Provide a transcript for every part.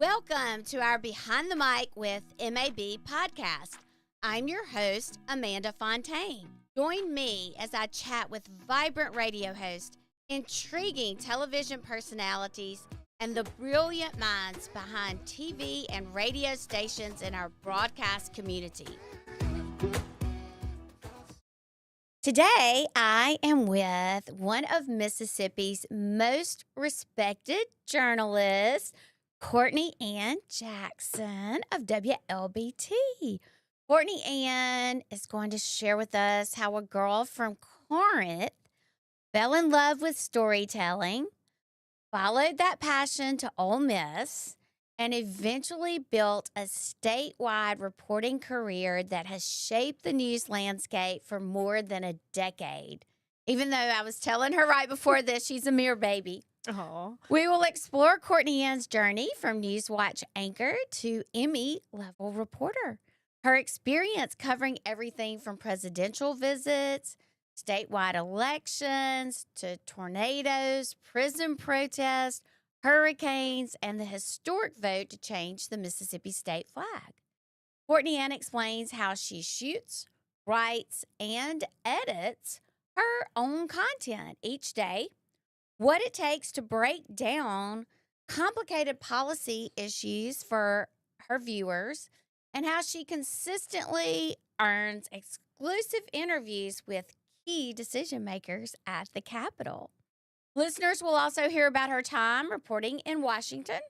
Welcome to our Behind the Mic with MAB podcast. I'm your host, Amanda Fontaine. Join me as I chat with vibrant radio hosts, intriguing television personalities, and the brilliant minds behind TV and radio stations in our broadcast community. Today, I am with one of Mississippi's most respected journalists, Courtney Ann Jackson of WLBT. Courtney Ann is going to share with us how a girl from Corinth fell in love with storytelling, followed that passion to Ole Miss, and eventually built a statewide reporting career that has shaped the news landscape for more than a decade. Even though I was telling her right before this, she's a mere baby. Aww. We will explore Courtney Ann's journey from NewsWatch anchor to Emmy-level reporter. Her experience covering everything from presidential visits, statewide elections, to tornadoes, prison protests, hurricanes, and the historic vote to change the Mississippi state flag. Courtney Ann explains how she shoots, writes, and edits her own content each day, what it takes to break down complicated policy issues for her viewers, and how she consistently earns exclusive interviews with key decision makers at the Capitol. Listeners will also hear about her time reporting in Washington,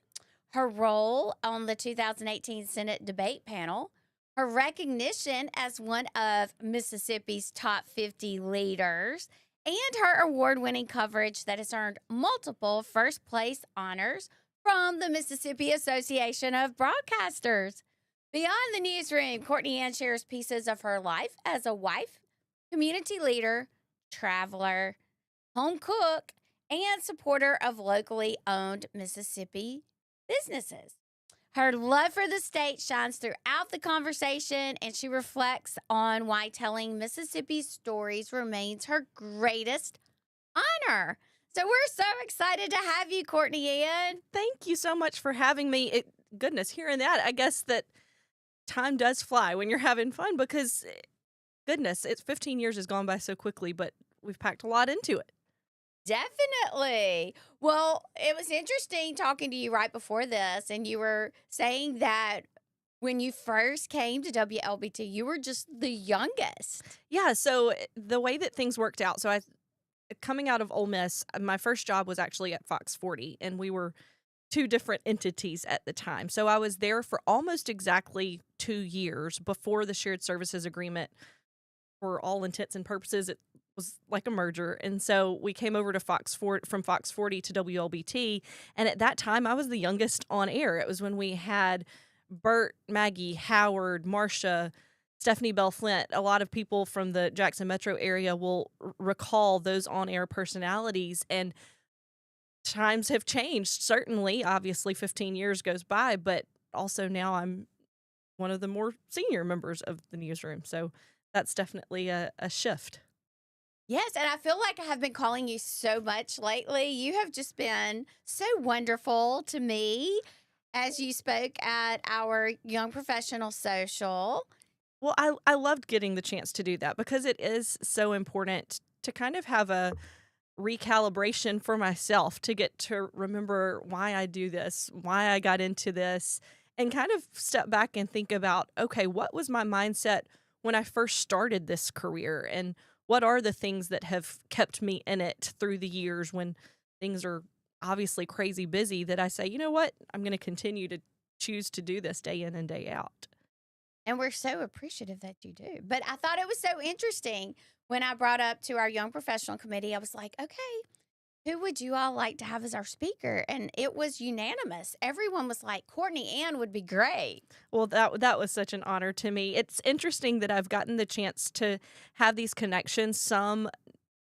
her role on the 2018 Senate debate panel, her recognition as one of Mississippi's top 50 leaders, and her award-winning coverage that has earned multiple first-place honors from the Mississippi Association of Broadcasters. Beyond the newsroom, Courtney Ann shares pieces of her life as a wife, community leader, traveler, home cook, and supporter of locally owned Mississippi businesses. Her love for the state shines throughout the conversation, and she reflects on why telling Mississippi's stories remains her greatest honor. So we're so excited to have you, Courtney Ann. Thank you so much for having me. Goodness, hearing that, I guess that time does fly when you're having fun because, goodness, 15 years has gone by so quickly, but we've packed a lot into it. Definitely. Well, it was interesting talking to you right before this, and you were saying that when you first came to WLBT, you were just the youngest. Yeah, so the way that things worked out, coming out of Ole Miss, my first job was actually at Fox 40, and we were two different entities at the time. So I was there for almost exactly 2 years before the shared services agreement. For all intents and purposes, it was like a merger. And so we came over to from Fox 40 to WLBT. And at that time, I was the youngest on air. It was when we had Bert, Maggie, Howard, Marcia, Stephanie Bell Flint. A lot of people from the Jackson metro area will recall those on-air personalities. And times have changed, certainly. Obviously, 15 years goes by, but also now I'm one of the more senior members of the newsroom. So that's definitely a shift. Yes, and I feel like I have been calling you so much lately. You have just been so wonderful to me as you spoke at our Young Professional Social. Well, I loved getting the chance to do that because it is so important to kind of have a recalibration for myself to get to remember why I do this, why I got into this, and kind of step back and think about, okay, what was my mindset when I first started this career, and what are the things that have kept me in it through the years when things are obviously crazy busy that I say, you know what, I'm going to continue to choose to do this day in and day out. And we're so appreciative that you do. But I thought it was so interesting when I brought up to our Young Professional Committee, I was like, okay, who would you all like to have as our speaker? And it was unanimous. Everyone was like, Courtney Ann would be great. Well, that was such an honor to me. It's interesting that I've gotten the chance to have these connections,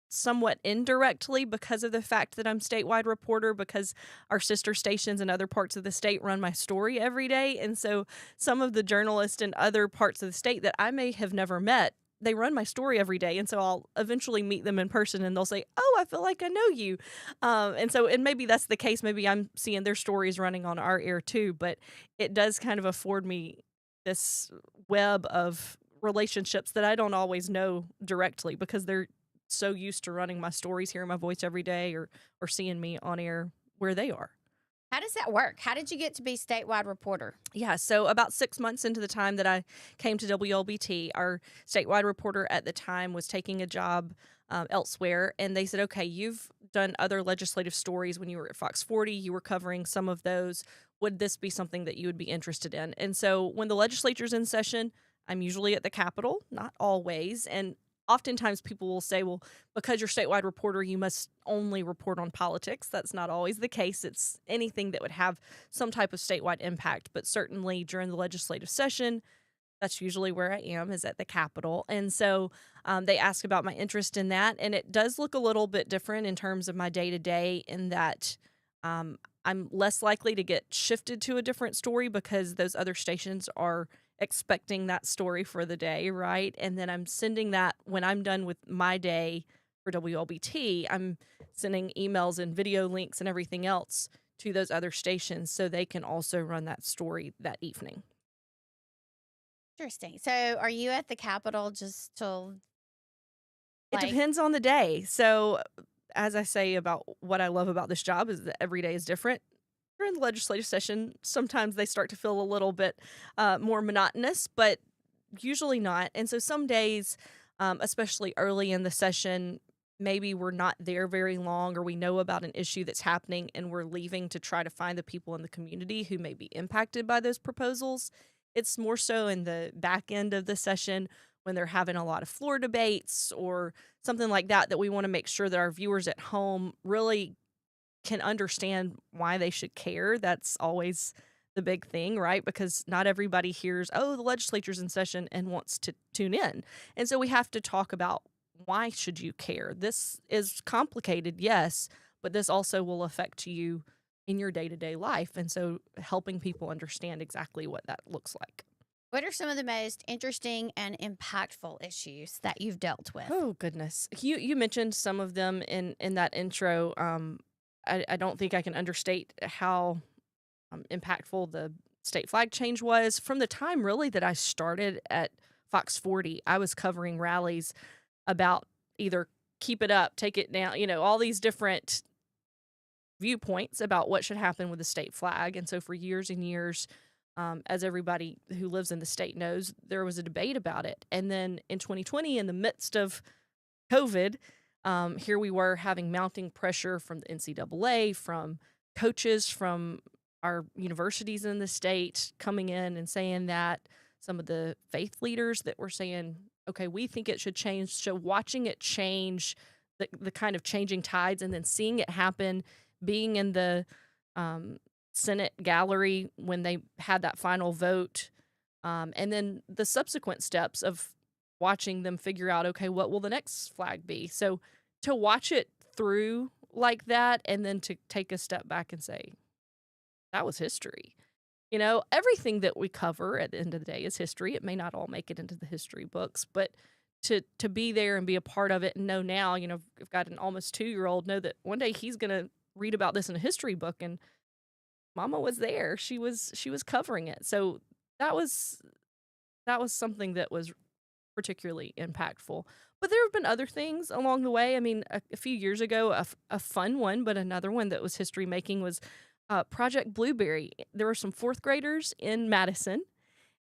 somewhat indirectly because of the fact that I'm statewide reporter, because our sister stations in other parts of the state run my story every day. And so some of the journalists in other parts of the state that I may have never met, they run my story every day, and so I'll eventually meet them in person, and they'll say, "Oh, I feel like I know you," and maybe that's the case. Maybe I'm seeing their stories running on our air too, but it does kind of afford me this web of relationships that I don't always know directly because they're so used to running my stories, hearing my voice every day, or seeing me on air where they are. How does that work? How did you get to be statewide reporter? Yeah, so about 6 months into the time that I came to WLBT, our statewide reporter at the time was taking a job elsewhere, and they said, "Okay, you've done other legislative stories when you were at Fox 40. You were covering some of those. Would this be something that you would be interested in?" And so when the legislature's in session, I'm usually at the Capitol, not always, and oftentimes people will say, "Well, because you're statewide reporter, you must only report on politics." That's not always the case. It's anything that would have some type of statewide impact, but certainly during the legislative session, that's usually where I am, is at the Capitol. And so they ask about my interest in that, and it does look a little bit different in terms of my day to day, in that I'm less likely to get shifted to a different story because those other stations are expecting that story for the day, right? And then I'm sending that when I'm done with my day for WLBT. I'm sending emails and video links and everything else to those other stations so they can also run that story that evening. Interesting. So, are you at the Capitol just till It like? depends on the day. So, as I say about what I love about this job is that every day is different. During the legislative session, sometimes they start to feel a little bit more monotonous, but usually not. And so some days, especially early in the session, maybe we're not there very long, or we know about an issue that's happening and we're leaving to try to find the people in the community who may be impacted by those proposals. It's more so in the back end of the session when they're having a lot of floor debates or something like that, that we want to make sure that our viewers at home really can understand why they should care. That's always the big thing, right? Because not everybody hears, "Oh, the legislature's in session," and wants to tune in. And so we have to talk about, why should you care? This is complicated, yes, but this also will affect you in your day-to-day life. And so helping people understand exactly what that looks like. What are some of the most interesting and impactful issues that you've dealt with? Oh goodness. You mentioned some of them in that intro. I don't think I can understate how impactful the state flag change was. From the time really that I started at Fox 40, I was covering rallies about either keep it up, take it down, all these different viewpoints about what should happen with the state flag. And so for years and years, as everybody who lives in the state knows, there was a debate about it. And then in 2020, in the midst of COVID, here we were having mounting pressure from the NCAA, from coaches, from our universities in the state coming in and saying that, some of the faith leaders that were saying, "Okay, we think it should change." So watching it change, the kind of changing tides, and then seeing it happen, being in the Senate gallery when they had that final vote, and then the subsequent steps of watching them figure out, okay, what will the next flag be? So to watch it through like that, and then to take a step back and say, that was history. Everything that we cover at the end of the day is history. It may not all make it into the history books, but to be there and be a part of it and know now, I've got an almost 2-year-old, know that one day he's going to read about this in a history book, and Mama was there. She was covering it. So that was something that was particularly impactful. But there have been other things along the way. I mean, a few years ago, a fun one, but another one that was history making was Project Blueberry. There were some fourth graders in Madison,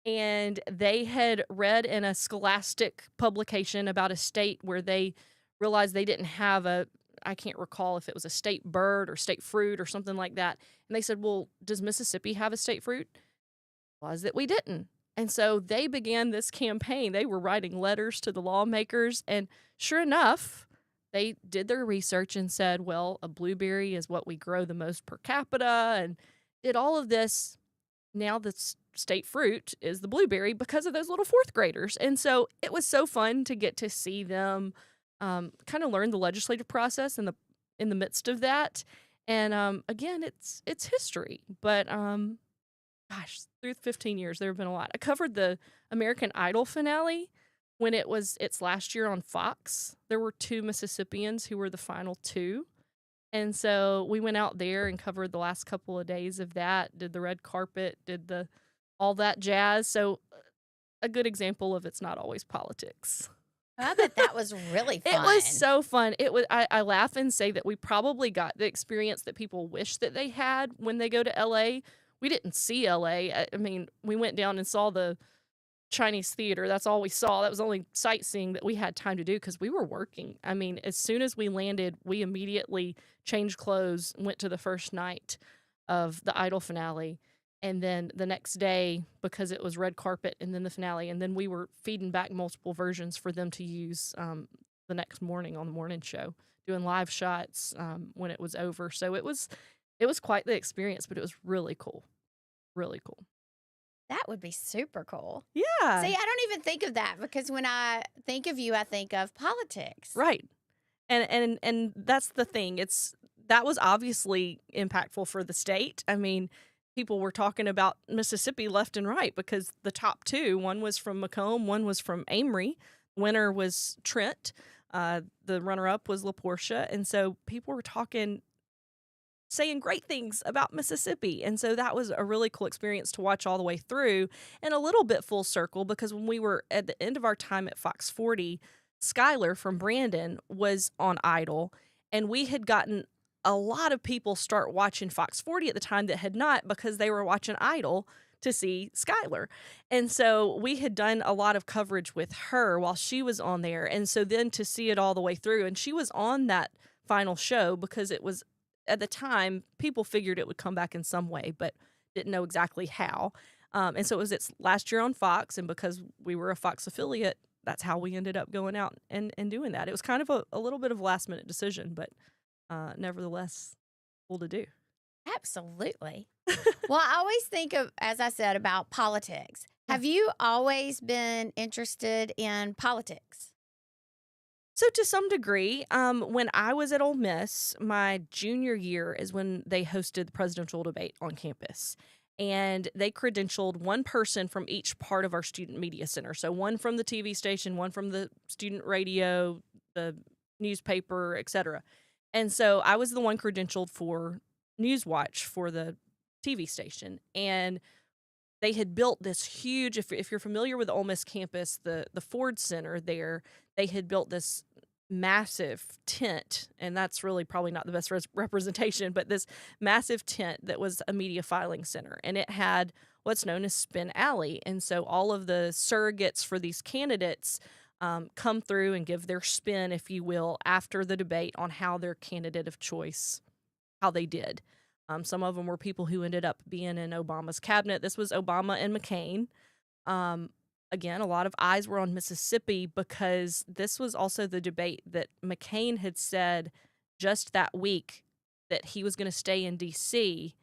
and they had read in a scholastic publication about a state where they realized they didn't have I can't recall if it was a state bird or state fruit or something like that. And they said, "Well, does Mississippi have a state fruit?" Was that we didn't. And so they began this campaign. They were writing letters to the lawmakers, and sure enough, they did their research and said, well, a blueberry is what we grow the most per capita, and did all of this. Now the state fruit is the blueberry because of those little fourth graders. And so it was so fun to get to see them kind of learn the legislative process in the midst of that. And again, it's history, but gosh, through 15 years, there have been a lot. I covered the American Idol finale when its last year on Fox, there were 2 Mississippians who were the final 2. And so we went out there and covered the last couple of days of that, did the red carpet, did the all that jazz. So a good example of it's not always politics. I bet that was really fun. It was so fun. It was I laugh and say that we probably got the experience that people wish that they had when they go to LA. We didn't see LA. I mean, we went down and saw the Chinese theater. That's all we saw. That was the only sightseeing that we had time to do because we were working. I mean, as soon as we landed, we immediately changed clothes, went to the first night of the Idol finale, and then the next day, because it was red carpet and then the finale, and then we were feeding back multiple versions for them to use the next morning on the morning show, doing live shots when it was over. So it was quite the experience, but it was really cool. Really cool. That would be super cool. Yeah. See, I don't even think of that because when I think of you, I think of politics. Right. And that's the thing. That was obviously impactful for the state. I mean, people were talking about Mississippi left and right because the top 2, one was from Macomb, one was from Amory. Winner was Trent. The runner-up was LaPortia. And so people were saying great things about Mississippi. And so that was a really cool experience to watch all the way through, and a little bit full circle because when we were at the end of our time at Fox 40, Skylar from Brandon was on Idol, and we had gotten a lot of people start watching Fox 40 at the time that had not because they were watching Idol to see Skylar. And so we had done a lot of coverage with her while she was on there. And so then to see it all the way through, and she was on that final show because it was, at the time, people figured it would come back in some way, but didn't know exactly how. And so it was its last year on Fox, and because we were a Fox affiliate, that's how we ended up going out and doing that. It was kind of a little bit of a last-minute decision, but nevertheless, cool to do. Absolutely. Well, I always think of, as I said, about politics. Have you always been interested in politics? So to some degree, when I was at Ole Miss, my junior year is when they hosted the presidential debate on campus. And they credentialed one person from each part of our student media center. So one from the TV station, one from the student radio, the newspaper, etc. And so I was the one credentialed for NewsWatch for the TV station. And they had built this huge, if you're familiar with the Ole Miss campus, the Ford Center there, they had built this massive tent, and that's really probably not the best representation, but this massive tent that was a media filing center, and it had what's known as Spin Alley. And so all of the surrogates for these candidates come through and give their spin, if you will, after the debate on how their candidate of choice, how they did. Some of them were people who ended up being in Obama's cabinet. This was Obama and McCain. Again, a lot of eyes were on Mississippi because this was also the debate that McCain had said just that week that he was going to stay in D.C.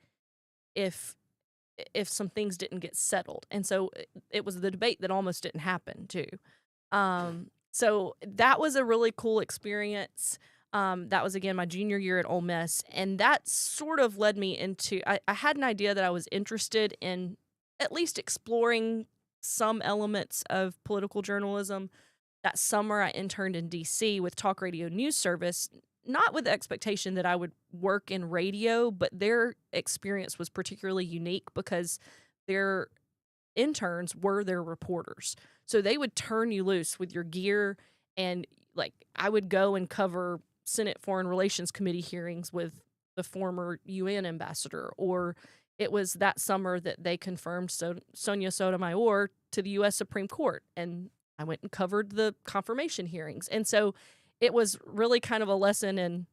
if some things didn't get settled. And so it was the debate that almost didn't happen, too. So that was a really cool experience. That was, again, my junior year at Ole Miss. And that sort of led me into, I had an idea that I was interested in at least exploring some elements of political journalism. That summer, I interned in D.C. with Talk Radio News Service, not with the expectation that I would work in radio, but their experience was particularly unique because their interns were their reporters. So they would turn you loose with your gear, and like I would go and cover Senate Foreign Relations Committee hearings with the former UN ambassador, or it was that summer that they confirmed Sonia Sotomayor to the U.S. Supreme Court, and I went and covered the confirmation hearings. And so it was really kind of a lesson in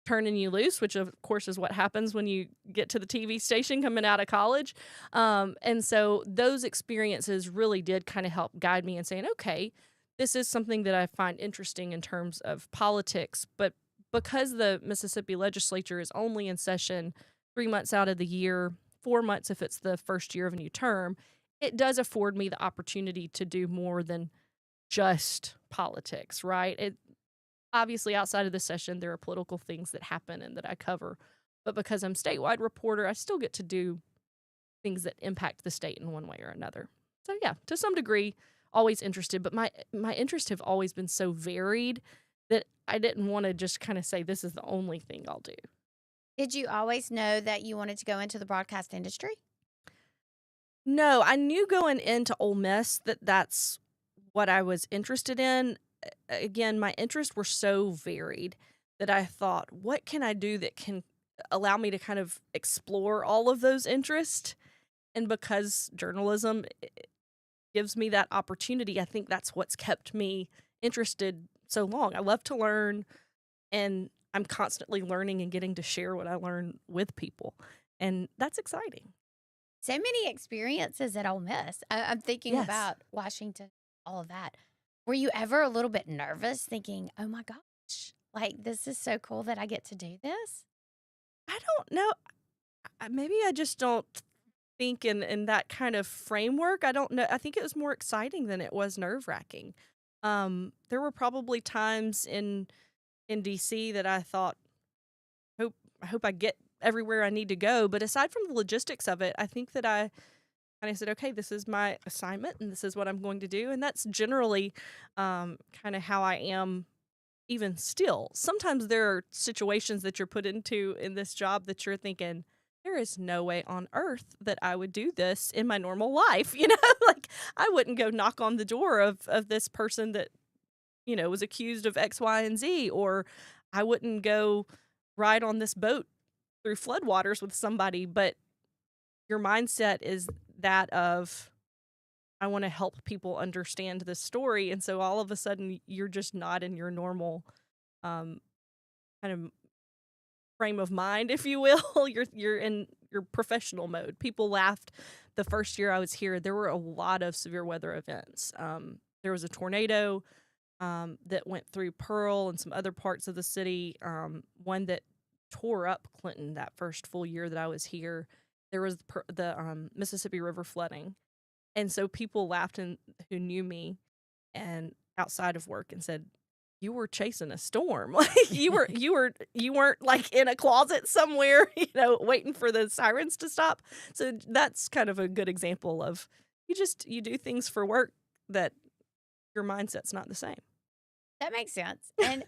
turning you loose, which of course is what happens when you get to the TV station coming out of college. And so those experiences really did kind of help guide me in saying, okay, this is something that I find interesting in terms of politics. But because the Mississippi legislature is only in session 3 months out of the year, 4 months if it's the first year of a new term, it does afford me the opportunity to do more than just politics, right? It obviously, outside of the session, there are political things that happen and that I cover. But because I'm statewide reporter, I still get to do things that impact the state in one way or another. So yeah, to some degree, always interested, but my interests have always been so varied that I didn't want to just kind of say this is the only thing I'll do. Did you always know that you wanted to go into the broadcast industry? No, I knew going into Ole Miss that that's what I was interested in. Again, my interests were so varied that I thought, what can I do that can allow me to kind of explore all of those interests? And because journalism gives me that opportunity, I think that's what's kept me interested so long. I love to learn, and I'm constantly learning and getting to share what I learn with people. And that's exciting. So many experiences at Ole Miss. I'm thinking Yes. about Washington, all of that. Were you ever a little bit nervous thinking, oh my gosh, like this is so cool that I get to do this? I don't know. Maybe I just don't think in that kind of framework. I don't know. I think it was more exciting than it was nerve-wracking. There were probably times in DC that I thought, I hope I get everywhere I need to go. But aside from the logistics of it, I think that I kind of said, okay, this is my assignment and this is what I'm going to do. And that's generally kind of how I am even still. Sometimes there are situations that you're put into in this job that you're thinking, there is no way on earth that I would do this in my normal life. Like I wouldn't go knock on the door of this person that, was accused of X, Y, and Z, or I wouldn't go ride on this boat through floodwaters with somebody. But your mindset is that of, I want to help people understand this story. And so all of a sudden you're just not in your normal kind of frame of mind, if you will. You're in your professional mode. People laughed the first year I was here. There were a lot of severe weather events. There was a tornado that went through Pearl and some other parts of the city. One that tore up Clinton that first full year that I was here. There was the Mississippi River flooding. And so people laughed who knew me and outside of work and said, you were chasing a storm. Like you weren't like in a closet somewhere, waiting for the sirens to stop. So that's kind of a good example of you do things for work that your mindset's not the same. That makes sense. And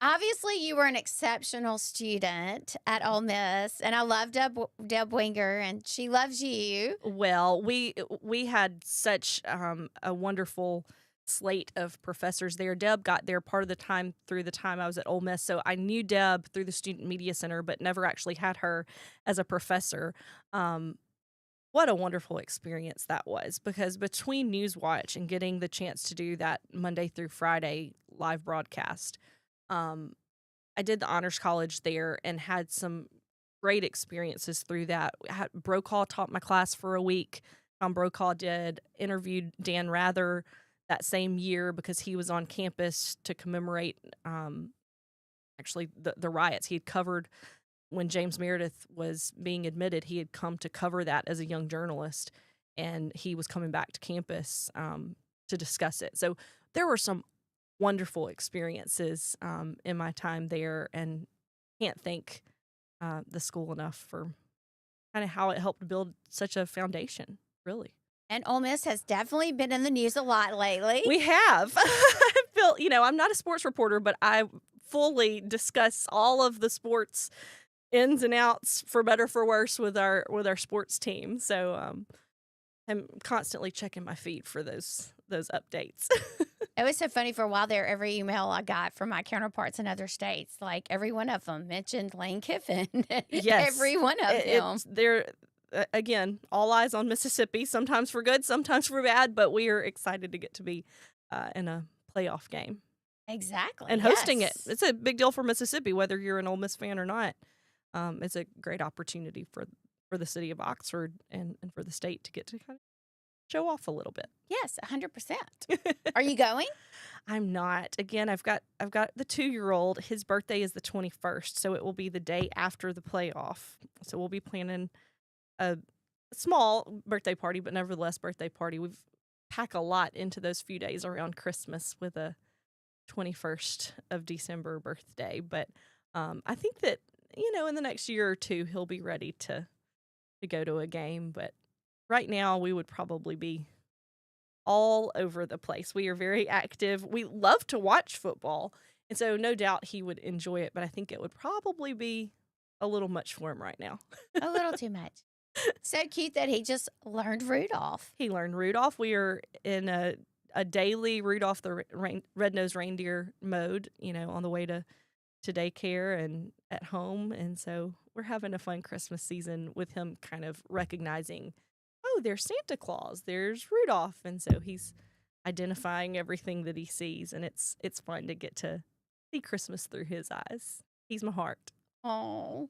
obviously, you were an exceptional student at Ole Miss, and I love Deb Winger, and she loves you. Well, we had such a wonderful slate of professors there. Deb got there part of the time through the time I was at Ole Miss, so I knew Deb through the Student Media Center, but never actually had her as a professor. What a wonderful experience that was, because between NewsWatch and getting the chance to do that Monday through Friday live broadcast, I did the Honors College there and had some great experiences through that. Brokaw taught my class for a week. Tom Brokaw interviewed Dan Rather that same year because he was on campus to commemorate actually the riots. He had covered when James Meredith was being admitted. He had come to cover that as a young journalist, and he was coming back to campus to discuss it. So there were some wonderful experiences in my time there, and can't thank the school enough for kind of how it helped build such a foundation, really. And Ole Miss has definitely been in the news a lot lately. We have. I feel, I'm not a sports reporter, but I fully discuss all of the sports ins and outs, for better for worse, with our sports team. So I'm constantly checking my feed for those updates. It was so funny for a while there. Every email I got from my counterparts in other states, like every one of them mentioned Lane Kiffin. Yes, every one of them. They're again, all eyes on Mississippi. Sometimes for good, sometimes for bad. But we are excited to get to be in a playoff game. Exactly. And hosting it. It's a big deal for Mississippi, whether you're an Ole Miss fan or not. It's a great opportunity for the city of Oxford and for the state to get to kind of show off a little bit. Yes, 100%. Are you going? I'm not. Again, I've got the 2-year-old. His birthday is the 21st, so it will be the day after the playoff. So we'll be planning a small birthday party, but nevertheless birthday party. We've packed a lot into those few days around Christmas with a 21st of December birthday. But I think that, in the next year or two, he'll be ready to go to a game. But right now, we would probably be all over the place. We are very active. We love to watch football, and so no doubt he would enjoy it, but I think it would probably be a little much for him right now. A little too much. So cute that he just learned Rudolph. He learned Rudolph. We are in a daily Rudolph the red-nosed reindeer mode, on the way to daycare and at home, and so we're having a fun Christmas season with him kind of recognizing, oh, there's Santa Claus, there's Rudolph, and so he's identifying everything that he sees, and it's fun to get to see Christmas through his eyes. He's my heart. Oh,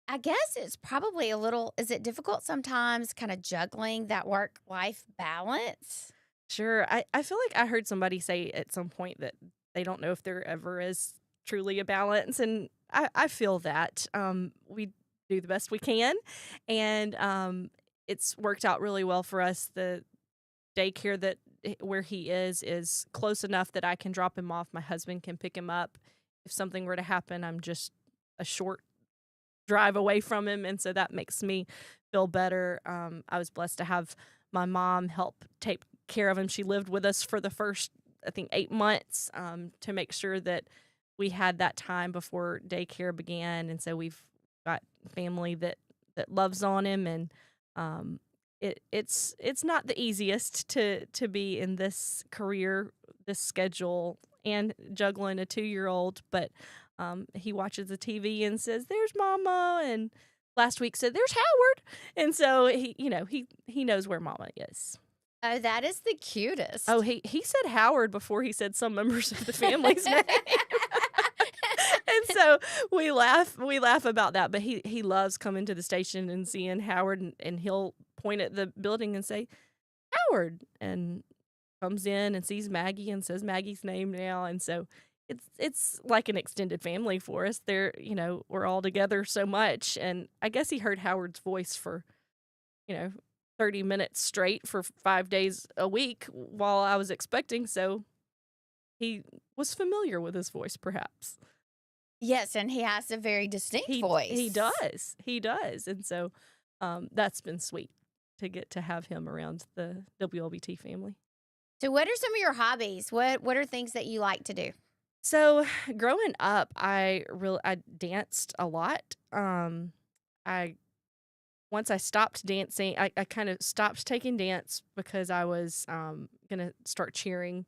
I guess it's probably is it difficult sometimes kind of juggling that work-life balance? Sure. I feel like I heard somebody say at some point that they don't know if there ever is truly a balance, and I feel that. We do the best we can, and it's worked out really well for us. The daycare where he is close enough that I can drop him off. My husband can pick him up. If something were to happen, I'm just a short drive away from him, and so that makes me feel better. I was blessed to have my mom help take care of him. She lived with us for the first, I think, 8 months, to make sure that we had that time before daycare began, and so we've got family that loves on him, and it's not the easiest to be in this career, this schedule, and juggling a 2-year-old, but he watches the TV and says, "There's Mama," and last week said, "There's Howard," and so he knows where Mama is. Oh, that is the cutest. Oh, he said Howard before he said some members of the family's name. And so we laugh about that, but he loves coming to the station and seeing Howard, and he'll point at the building and say, "Howard," and comes in and sees Maggie and says Maggie's name now, and so it's like an extended family for us. We're all together so much, and I guess he heard Howard's voice for 30 minutes straight for 5 days a week while I was expecting, so he was familiar with his voice, perhaps. Yes, and he has a very distinct voice. He does, and so that's been sweet to get to have him around the WLBT family. So what are some of your hobbies? What are things that you like to do? So growing up, I danced a lot. Once I stopped dancing, I kind of stopped taking dance because I was gonna start cheering.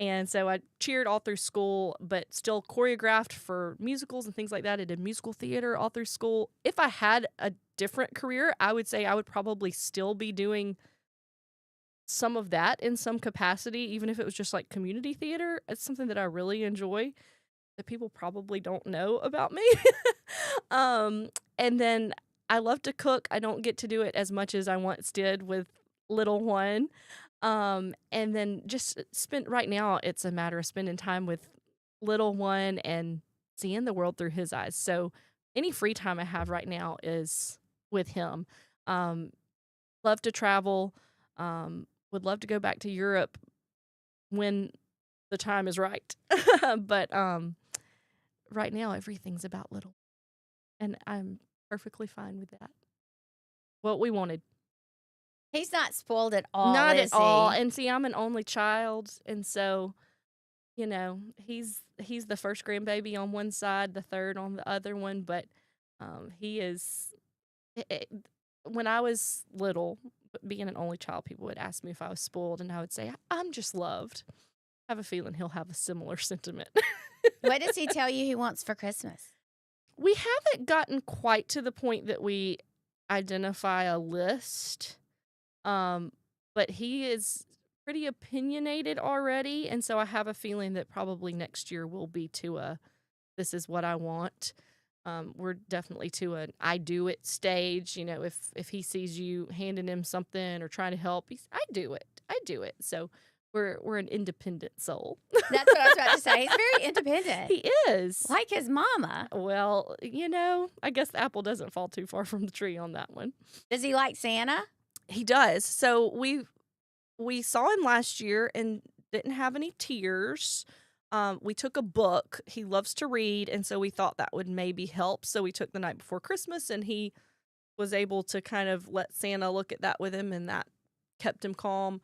And so I cheered all through school, but still choreographed for musicals and things like that. I did musical theater all through school. If I had a different career, I would say I would probably still be doing some of that in some capacity, even if it was just like community theater. It's something that I really enjoy that people probably don't know about me. And then I love to cook. I don't get to do it as much as I once did with little one. And then just right now, it's a matter of spending time with little one and seeing the world through his eyes. So any free time I have right now is with him. Love to travel. Would love to go back to Europe when the time is right. But right now, everything's about little. And I'm perfectly fine with that. What we wanted. He's not spoiled at all, Not is at all. he? And see, I'm an only child, and so, he's the first grandbaby on one side, the third on the other one, but he is when I was little, being an only child, people would ask me if I was spoiled, and I would say, "I'm just loved." I have a feeling he'll have a similar sentiment. What does he tell you he wants for Christmas? We haven't gotten quite to the point that we identify a list. But he is pretty opinionated already, and so I have a feeling that probably next year will be to a, "This is what I want." We're definitely to an "I do it" stage. If he sees you handing him something or trying to help, "I do it." So we're an independent soul. That's what I was about to say. He's very independent. He is. Like his mama. Well, I guess the apple doesn't fall too far from the tree on that one. Does he like Santa? He does. So we saw him last year and didn't have any tears. We took a book. He loves to read, and so we thought that would maybe help. So we took the night before Christmas, and he was able to kind of let Santa look at that with him, and that kept him calm.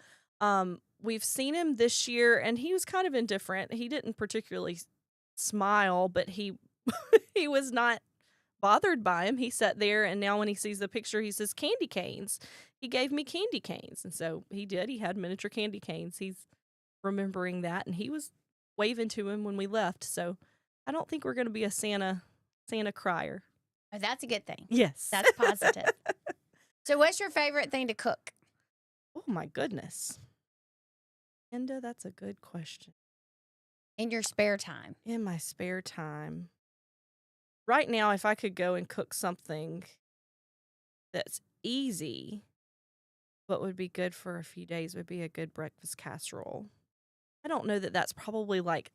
We've seen him this year, and he was kind of indifferent. He didn't particularly smile, but he he was not bothered by him. He sat there, and now when he sees the picture, he says, "Candy canes." He gave me candy canes, and so he did. He had miniature candy canes. He's remembering that, and he was waving to him when we left. So I don't think we're going to be a Santa crier. Oh, that's a good thing. Yes. That's positive. So what's your favorite thing to cook? Oh, my goodness. Linda, that's a good question. In your spare time? In my spare time. Right now, if I could go and cook something that's easy, but would be good for a few days, would be a good breakfast casserole. I don't know that that's probably like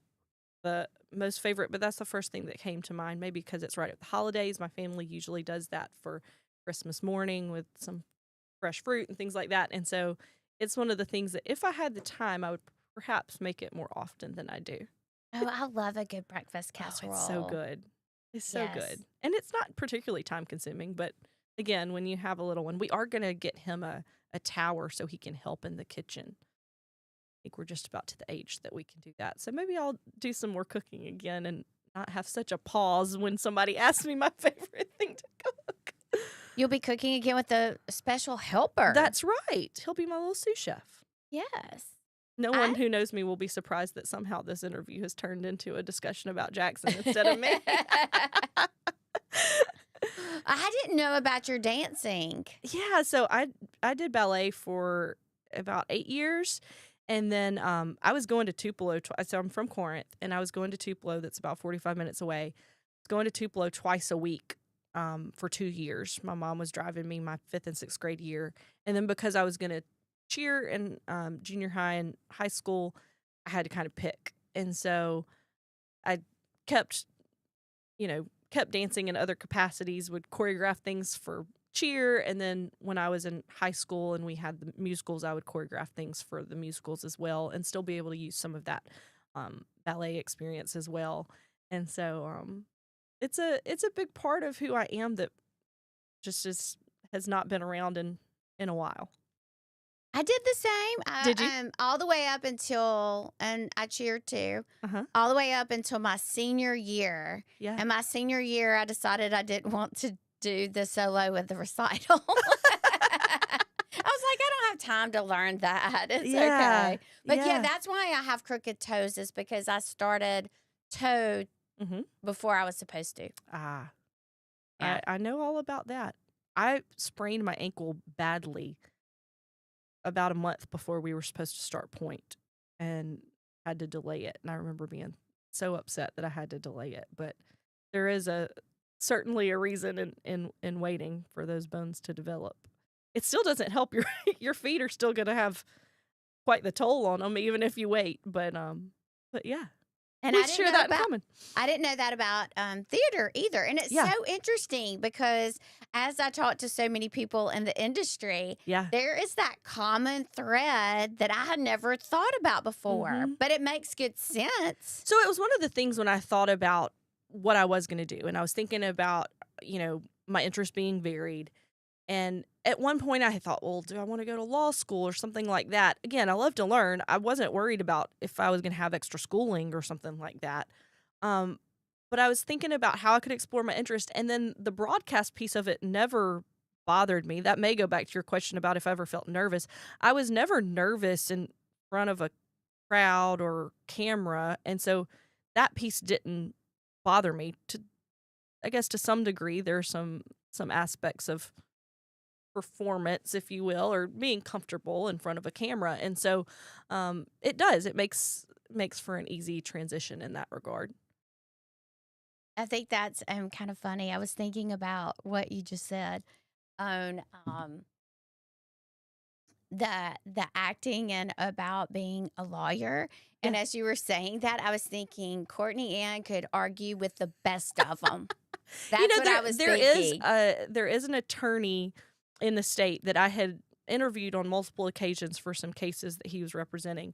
the most favorite, but that's the first thing that came to mind. Maybe because it's right at the holidays. My family usually does that for Christmas morning with some fresh fruit and things like that. And so it's one of the things that if I had the time, I would perhaps make it more often than I do. Oh, I love a good breakfast casserole. It's so good. It's so Yes. good. And it's not particularly time consuming, but again, when you have a little one, we are going to get him a tower so he can help in the kitchen. I think we're just about to the age that we can do that. So maybe I'll do some more cooking again and not have such a pause when somebody asks me my favorite thing to cook. You'll be cooking again with a special helper. That's right. He'll be my little sous chef. Yes. No one who knows me will be surprised that somehow this interview has turned into a discussion about Jackson instead of me. I didn't know about your dancing. Yeah, so I did ballet for about 8 years, and then I was going to Tupelo. So I'm from Corinth, and I was going to Tupelo. That's about 45 minutes away. I was going to Tupelo twice a week for 2 years. My mom was driving me my 5th and 6th grade year, and then because I was going to cheer in junior high and high school, I had to kind of pick, and so I kept dancing in other capacities, would choreograph things for cheer, and then when I was in high school and we had the musicals, I would choreograph things for the musicals as well, and still be able to use some of that ballet experience as well. And so it's a big part of who I am that just has not been around in a while. I did the same. Did you? All the way up until, and I cheered too, Uh-huh. all the way up until my senior year. Yeah. And my senior year, I decided I didn't want to do the solo with the recital. I was like, I don't have time to learn that. It's Yeah. okay. But yeah, Yeah. that's why I have crooked toes, is because I started toe Mhm. before I was supposed to. Ah. Yeah. I know all about that. I sprained my ankle badly about a month before we were supposed to start point and had to delay it. And I remember being so upset that I had to delay it. But there is certainly a reason in waiting for those bones to develop. It still doesn't help. Your feet are still going to have quite the toll on them, even if you wait. But yeah. And We I didn't share know that in about common. I didn't know that about theater either. And it's Yeah. so interesting because as I talk to so many people in the industry, Yeah. there is that common thread that I had never thought about before, Mhm. but it makes good sense. So it was one of the things when I thought about what I was going to do, and I was thinking about, my interests being varied. And at one point I had thought, well, do I want to go to law school or something like that? Again, I love to learn. I wasn't worried about if I was going to have extra schooling or something like that. But I was thinking about how I could explore my interest. And then the broadcast piece of it never bothered me. That may go back to your question about if I ever felt nervous. I was never nervous in front of a crowd or camera. And so that piece didn't bother me. I guess to some degree, there are some aspects of performance, if you will, or being comfortable in front of a camera. And so it makes for an easy transition in that regard. I think that's kind of funny. I was thinking about what you just said on the acting and about being a lawyer. And Yeah. as you were saying that, I was thinking Courtney Ann could argue with the best of them. That's what I was thinking. There is an attorney in the state that I had interviewed on multiple occasions for some cases that he was representing.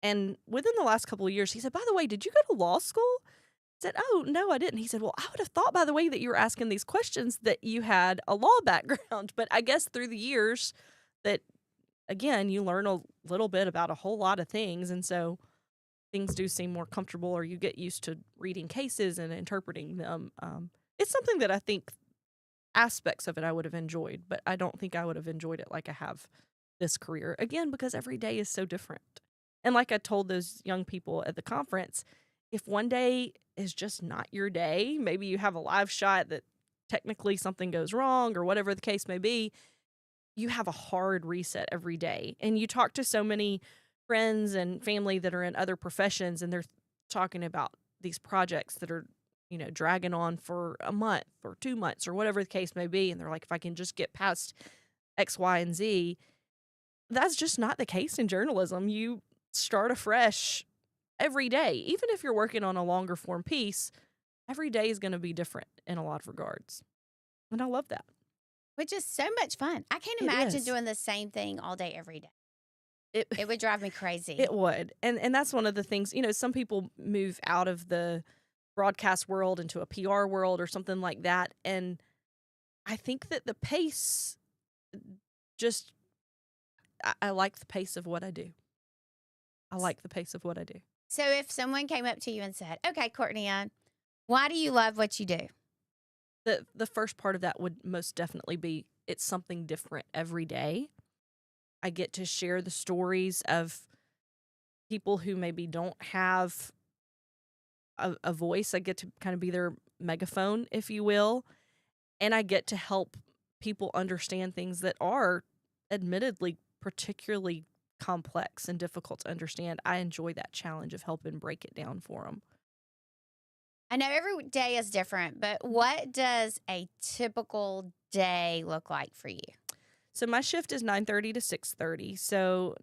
And within the last couple of years, he said, by the way, did you go to law school? I said, oh, no, I didn't. He said, well, I would have thought by the way that you were asking these questions that you had a law background. But I guess through the years that again, you learn a little bit about a whole lot of things. And so things do seem more comfortable, or you get used to reading cases and interpreting them. It's something that I think aspects of it I would have enjoyed, but I don't think I would have enjoyed it like I have this career. Again, because every day is so different. And like I told those young people at the conference, if one day is just not your day, maybe you have a live shot that technically something goes wrong or whatever the case may be, you have a hard reset every day. And you talk to so many friends and family that are in other professions, and they're talking about these projects that are, dragging on for a month or 2 months or whatever the case may be. And they're like, if I can just get past X, Y, and Z, that's just not the case in journalism. You start afresh every day. Even if you're working on a longer form piece, every day is going to be different in a lot of regards. And I love that. Which is so much fun. I can't It imagine is. doing the same thing all day, every day. It would drive me crazy. It would. And that's one of the things, some people move out of the broadcast world into a PR world or something like that. And I think that the pace just, I like the pace of what I do. I like the pace of what I do. So if someone came up to you and said, okay, Courtney Ann, why do you love what you do? The first part of that would most definitely be it's something different every day. I get to share the stories of people who maybe don't have a voice. I get to kind of be their megaphone, if you will. And I get to help people understand things that are admittedly particularly complex and difficult to understand. I enjoy that challenge of helping break it down for them. I know every day is different, but what does a typical day look like for you? So my shift is 9:30 to 6:30. So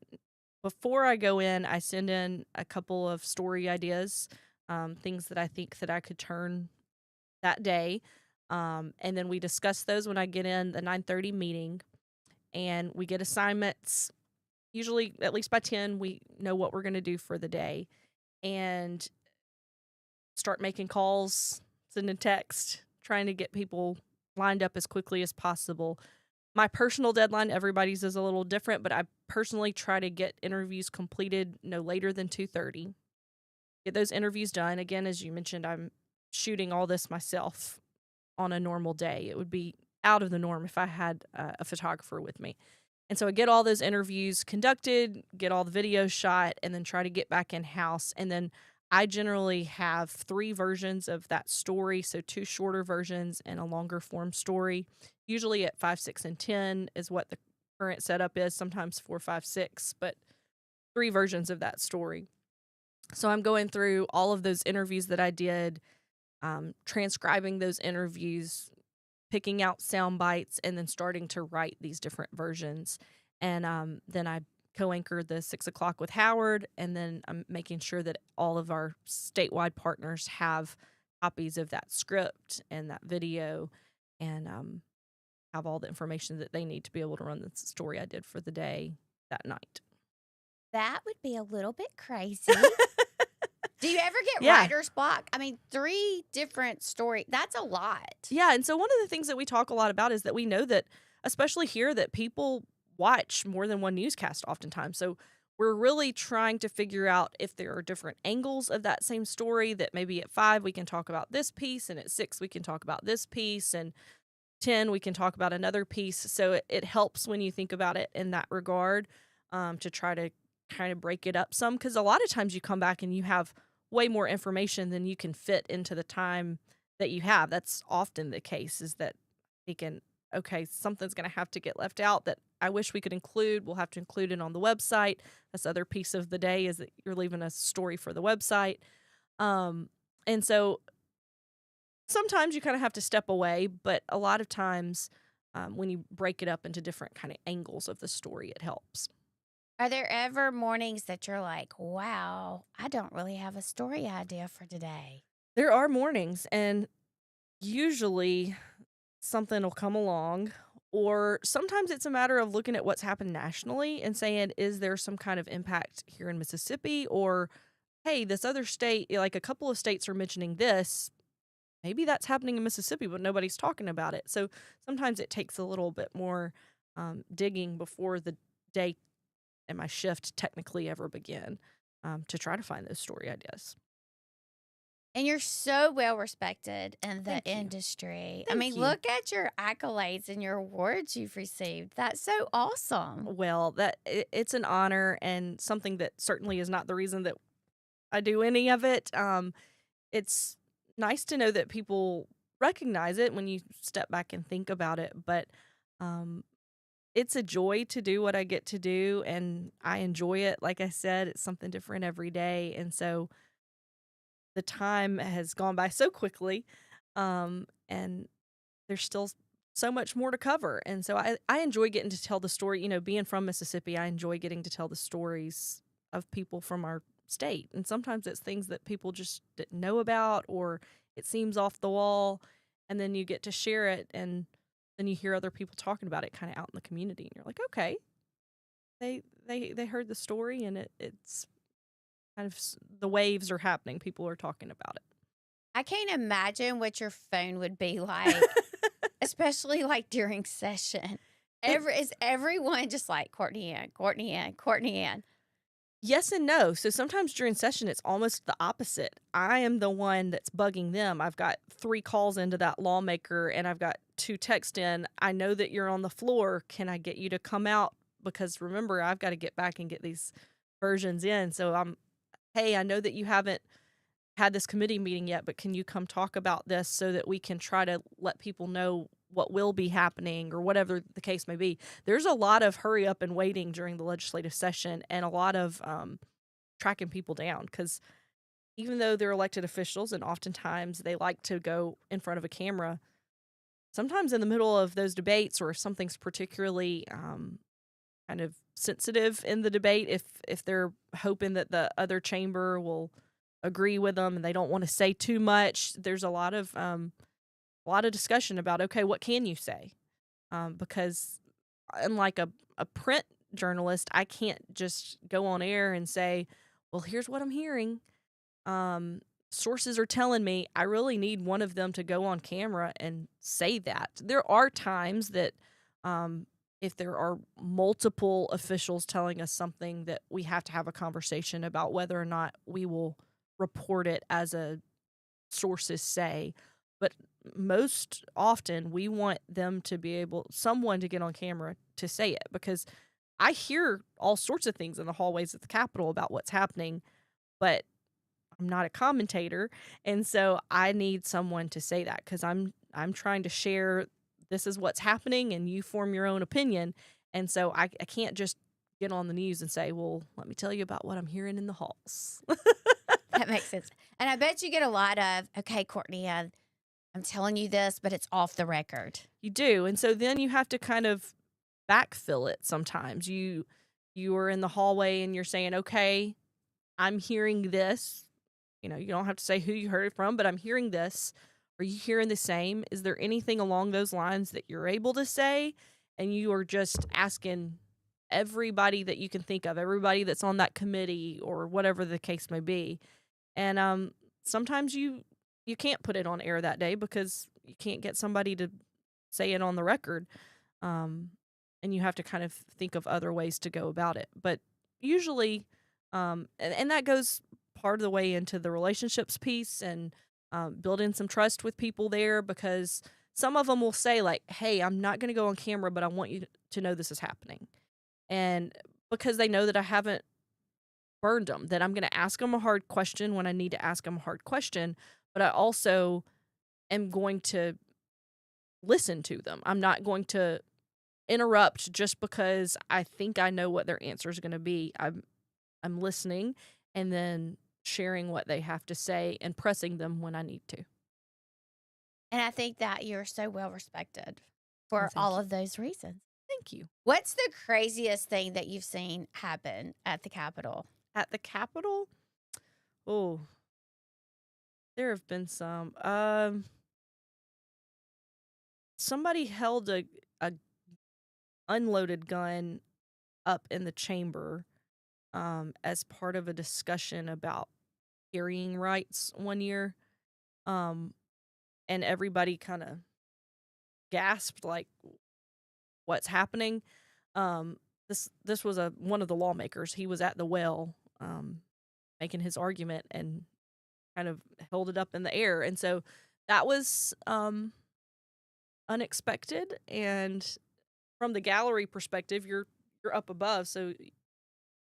before I go in, I send in a couple of story ideas, things that I think that I could turn that day. And then we discuss those when I get in the 9:30 meeting, and we get assignments. Usually at least by 10, we know what we're going to do for the day, and start making calls, sending text, trying to get people lined up as quickly as possible. My personal deadline, everybody's is a little different, but I personally try to get interviews completed no later than 2:30. Get those interviews done. Again, as you mentioned, I'm shooting all this myself on a normal day. It would be out of the norm if I had a photographer with me. And so I get all those interviews conducted, get all the videos shot, and then try to get back in-house. And then I generally have 3 versions of that story, so 2 shorter versions and a longer form story. Usually at 5, 6, and 10 is what the current setup is, sometimes 4, 5, 6, but 3 versions of that story. So I'm going through all of those interviews that I did, transcribing those interviews, picking out sound bites, and then starting to write these different versions. And then I co-anchor the 6 o'clock with Howard, and then I'm making sure that all of our statewide partners have copies of that script and that video, and have all the information that they need to be able to run the story I did for the day that night. That would be a little bit crazy. Do you ever get Yeah. writer's block? I mean, 3 different stories. That's a lot. Yeah, and so one of the things that we talk a lot about is that we know that, especially here, that people watch more than one newscast oftentimes. So we're really trying to figure out if there are different angles of that same story, that maybe at 5 we can talk about this piece, and at 6 we can talk about this piece, and 10 we can talk about another piece. So it helps when you think about it in that regard, to try to kind of break it up some, because a lot of times you come back and you have way more information than you can fit into the time that you have. That's often the case, is that thinking, okay, something's going to have to get left out that I wish we could include. We'll have to include it on the website. That's the other piece of the day, is that you're leaving a story for the website. And so sometimes you kind of have to step away, but a lot of times when you break it up into different kind of angles of the story, it helps. Are there ever mornings that you're like, wow, I don't really have a story idea for today? There are mornings, and usually something will come along, or sometimes it's a matter of looking at what's happened nationally and saying, is there some kind of impact here in Mississippi? Or, hey, this other state, like a couple of states are mentioning this. Maybe that's happening in Mississippi, but nobody's talking about it. So sometimes it takes a little bit more digging before the day and my shift technically ever begin, to try to find those story ideas. And you're so well respected in the Thank you. industry. I Thank mean, you. look at your accolades and your awards you've received. That's so awesome. Well, it's an honor and something that certainly is not the reason that I do any of it. It's nice to know that people recognize it when you step back and think about it, but um, it's a joy to do what I get to do, and I enjoy it. Like I said, it's something different every day, and so the time has gone by so quickly, and there's still so much more to cover. And so I enjoy getting to tell the story. Being from Mississippi, I enjoy getting to tell the stories of people from our state. And sometimes it's things that people just didn't know about, or it seems off the wall. And then you get to share it, and then you hear other people talking about it kind of out in the community. And you're like, okay, they heard the story, and it's kind of the waves are happening. People are talking about I can't imagine what your phone would be like, it. especially like during session. Is everyone just like Courtney Ann, Courtney Ann, Courtney Ann? Yes and no. So sometimes during session, it's almost the opposite. I am the one that's bugging them. I've got 3 calls into that lawmaker, and I've got 2 texts in. I know that you're on the floor. Can I get you to come out? Because remember, I've got to get back and get these versions in. So hey, I know that you haven't had this committee meeting yet, but can you come talk about this so that we can try to let people know what will be happening, or whatever the case may be. There's a lot of hurry up and waiting during the legislative session, and a lot of tracking people down, because even though they're elected officials and oftentimes they like to go in front of a camera, sometimes in the middle of those debates, or if something's particularly kind of sensitive in the debate, if they're hoping that the other chamber will agree with them and they don't want to say too much, there's a lot of discussion about, okay, what can you say? Because unlike a print journalist, I can't just go on air and say, well, here's what I'm hearing. Sources are telling me. I really need one of them to go on camera and say that. There are times that if there are multiple officials telling us something, that we have to have a conversation about whether or not we will report it as a sources say. But most often we want them to be someone to get on camera to say it, because I hear all sorts of things in the hallways at the Capitol about what's happening, but I'm not a commentator, and so I need someone to say that, because I'm trying to share, this is what's happening, and you form your own opinion. And so I can't just get on the news and say, well, let me tell you about what I'm hearing in the halls. That makes sense. And I bet you get a lot of, okay, Courtney, I'm telling you this, but it's off the record. You do. And so then you have to kind of backfill it sometimes. You are in the hallway and you're saying, okay, I'm hearing this. You don't have to say who you heard it from, but I'm hearing this. Are you hearing the same? Is there anything along those lines that you're able to say? And you are just asking everybody that you can think of, everybody that's on that committee or whatever the case may be. And sometimes you can't put it on air that day because you can't get somebody to say it on the record. And you have to kind of think of other ways to go about it. But usually, and that goes part of the way into the relationships piece, and building some trust with people there, because some of them will say, like, hey, I'm not going to go on camera, but I want you to know this is happening. And because they know that I haven't burned them, that I'm going to ask them a hard question when I need to ask them a hard question, but I also am going to listen to them. I'm not going to interrupt just because I think I know what their answer is going to be. I'm listening and then sharing what they have to say and pressing them when I need to. And I think that you're so well respected for thank all you. of those reasons. Thank you. What's the craziest thing that you've seen happen at the Capitol? At the Capitol? Oh, there have been some. Somebody held a unloaded gun up in the chamber as part of a discussion about carrying rights one year. And everybody kind of gasped, like, what's happening? this was one of the lawmakers. He was at the well, making his argument and kind of held it up in the air, and so that was unexpected. And from the gallery perspective, you're up above, so you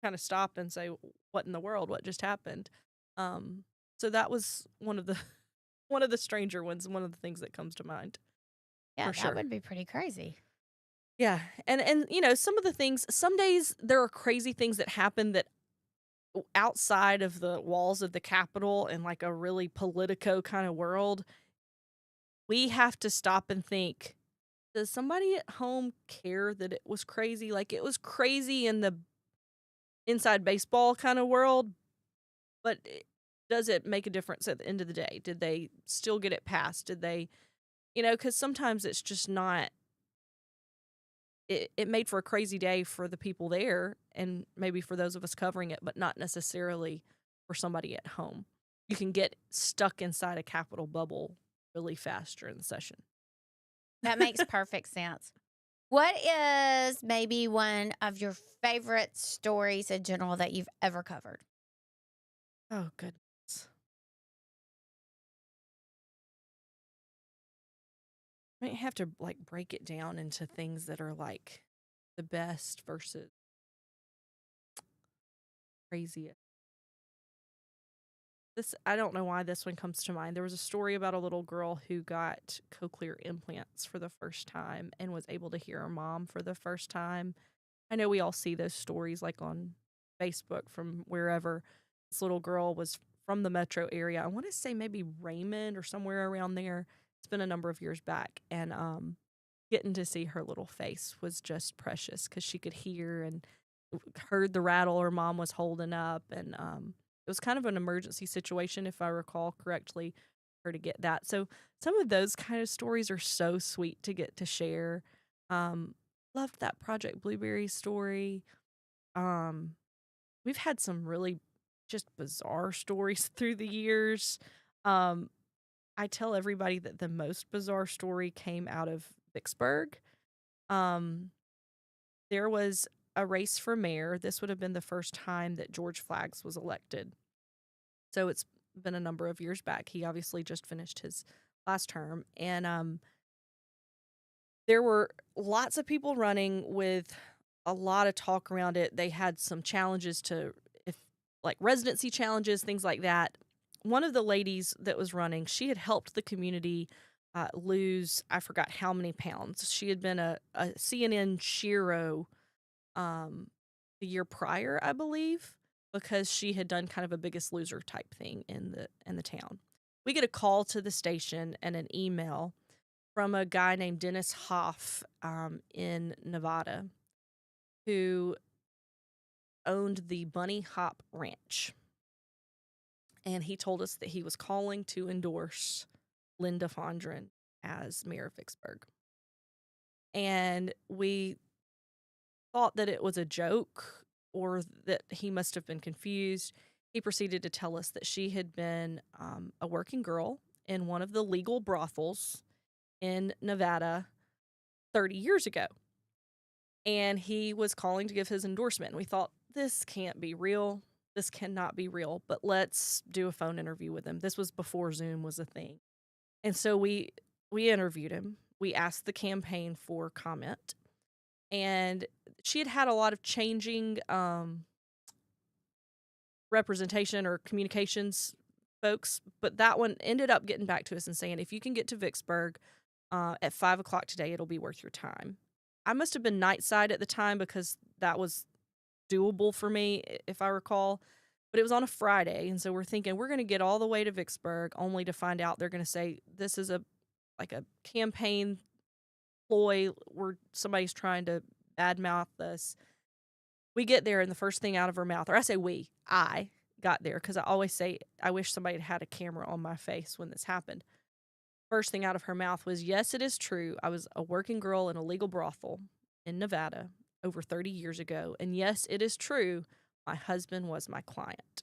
kind of stop and say, "What in the world? What just happened?" Um, so that was one of the one of the stranger ones. One of the things that comes to mind Yeah, for that sure. would be pretty crazy. Yeah, and some of the things. Some days there are crazy things that happen that outside of the walls of the Capitol and like a really politico kind of world, we have to stop and think, does somebody at home care that it was crazy? Like it was crazy in the inside baseball kind of world, but does it make a difference at the end of the day? Did they still get it passed? Did they, because sometimes it's just not, it made for a crazy day for the people there and maybe for those of us covering it, but not necessarily for somebody at home. You can get stuck inside a Capitol bubble really fast during the session. That makes perfect sense. What is maybe one of your favorite stories in general that you've ever covered? Oh, goodness. I might have to like break it down into things that are like the best versus craziest. I don't know why this one comes to mind. There was a story about a little girl who got cochlear implants for the first time and was able to hear her mom for the first time. I know we all see those stories like on Facebook from wherever. This little girl was from the metro area. I want to say maybe Raymond or somewhere around there. It's been a number of years back, and getting to see her little face was just precious because she could hear and heard the rattle her mom was holding up, and it was kind of an emergency situation, if I recall correctly, for her to get that. So some of those kind of stories are so sweet to get to share. Loved that Project Blueberry story. Um, we've had some really just bizarre stories through the years. Um, I tell everybody that the most bizarre story came out of Vicksburg. Um, there was a race for mayor. This would have been the first time that George Flaggs was elected. So it's been a number of years back. He obviously just finished his last term. And there were lots of people running with a lot of talk around it. They had some challenges like residency challenges, things like that. One of the ladies that was running, she had helped the community lose, I forgot how many pounds. She had been a CNN Shiro the year prior, I believe, because she had done kind of a Biggest Loser type thing in the town. We get a call to the station and an email from a guy named Dennis Hoff in Nevada, who owned the Bunny Hop Ranch. And he told us that he was calling to endorse Linda Fondren as mayor of Vicksburg. And we thought that it was a joke or that he must have been confused. He proceeded to tell us that she had been a working girl in one of the legal brothels in Nevada 30 years ago. And he was calling to give his endorsement. And we thought, this can't be real. This cannot be real, but let's do a phone interview with him. This was before Zoom was a thing. And so we interviewed him. We asked the campaign for comment. And she had had a lot of changing representation or communications folks, but that one ended up getting back to us and saying, if you can get to Vicksburg at 5 o'clock today, it'll be worth your time. I must have been night side at the time because that was doable for me, if I recall. But it was on a Friday, and so we're thinking we're going to get all the way to Vicksburg, only to find out they're going to say this is a campaign ploy where somebody's trying to badmouth us. We get there, and the first thing out of her mouth, or I got there because I always say I wish somebody had had a camera on my face when this happened. First thing out of her mouth was, yes, it is true. I was a working girl in a legal brothel in Nevada over 30 years ago. And yes, it is true. My husband was my client.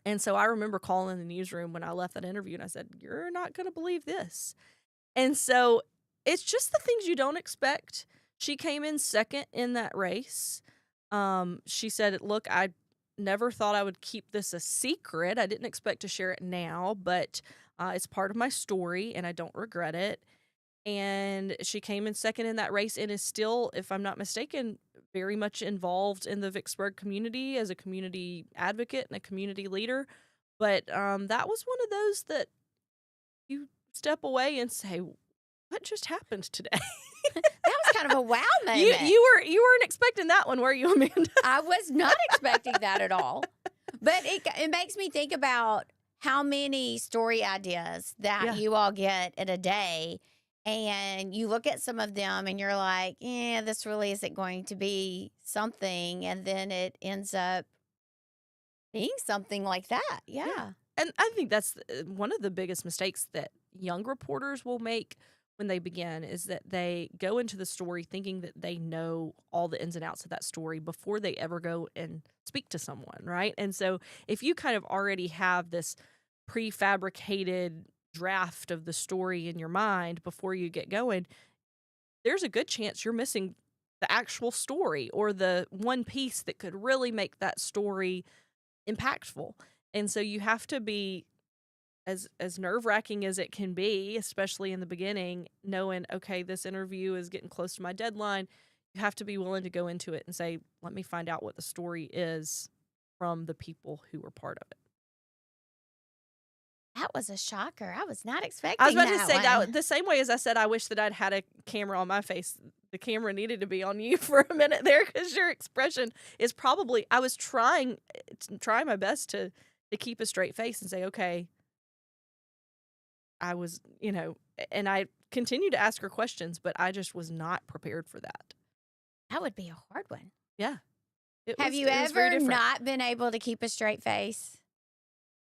And so I remember calling the newsroom when I left that interview and I said, you're not going to believe this. And so it's just the things you don't expect. She came in second in that race. She said, "Look, I never thought I would keep this a secret. I didn't expect to share it now, but it's part of my story, and I don't regret it." And she came in second in that race and is still, if I'm not mistaken, very much involved in the Vicksburg community as a community advocate and a community leader. But that was one of those that you step away and say, "What just happened today?" That was kind of a wow moment. You weren't expecting that one, were you, Amanda? I was not expecting that at all. But it makes me think about how many story ideas that you all get in a day. And you look at some of them and you're like, yeah, this really isn't going to be something. And then it ends up being something like that. Yeah. And I think that's one of the biggest mistakes that young reporters will make when they begin, is that they go into the story thinking that they know all the ins and outs of that story before they ever go and speak to someone, right? And so if you kind of already have this prefabricated draft of the story in your mind before you get going, there's a good chance you're missing the actual story or the one piece that could really make that story impactful. And so you have to be as nerve-wracking as it can be, especially in the beginning, knowing, okay, this interview is getting close to my deadline. You have to be willing to go into it and say, let me find out what the story is from the people who were part of it. That was a shocker. I was not expecting I was about that to say one. that the same way as I said, I wish that I'd had a camera on my face. The camera needed to be on you for a minute there, because your expression is probably, I was trying my best to keep a straight face and say, okay, I was, and I continued to ask her questions, but I just was not prepared for that. That would be a hard one. Yeah. Have you ever not been able to keep a straight face?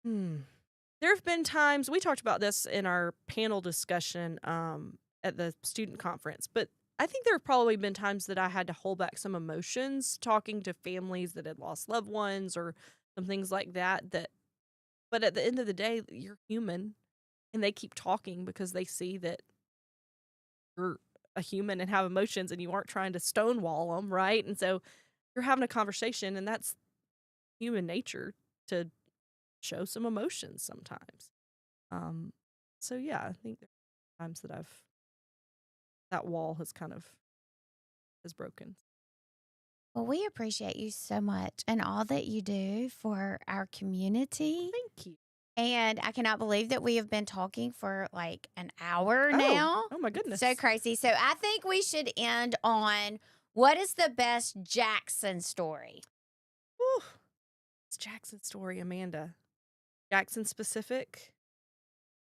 There have been times, we talked about this in our panel discussion at the student conference, but I think there have probably been times that I had to hold back some emotions talking to families that had lost loved ones or some things like that. But at the end of the day, you're human, and they keep talking because they see that you're a human and have emotions and you aren't trying to stonewall them, right? And so you're having a conversation, and that's human nature to show some emotions sometimes. So yeah, I think there are times that that wall has broken. Well, we appreciate you so much and all that you do for our community. Thank you. And I cannot believe that we have been talking for like an hour now. Oh my goodness. So crazy. So I think we should end on, what is the best Jackson story? Whew. It's Jackson's story, Amanda. Jackson specific,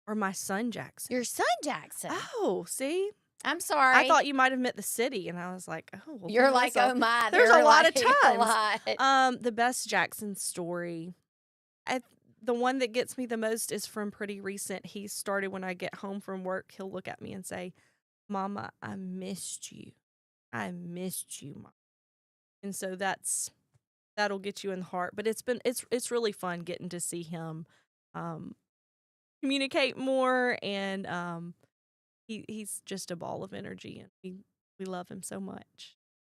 or my son Jackson? Your son Jackson. Oh, see? I'm sorry. I thought you might have meant the city, and I was like, oh. Well, you're like, oh my. There's a lot of times. The best Jackson story, the one that gets me the most is from pretty recent. He started when I get home from work. He'll look at me and say, "Mama, I missed you. I missed you, Mom." And so that'll get you in the heart. But it's really fun getting to see him communicate more, and he's just a ball of energy, and we love him so much.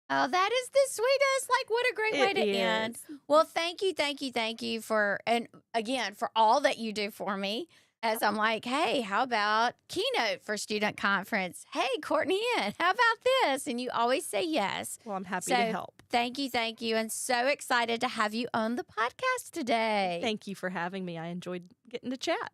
Oh, that is the sweetest. Like, what a great way to end. Well, thank you for, and again, for all that you do for me. As I'm like, hey, how about keynote for student conference? Hey, Courtney Ann, how about this? And you always say yes. Well, I'm happy to help. Thank you. And so excited to have you on the podcast today. Thank you for having me. I enjoyed getting to chat.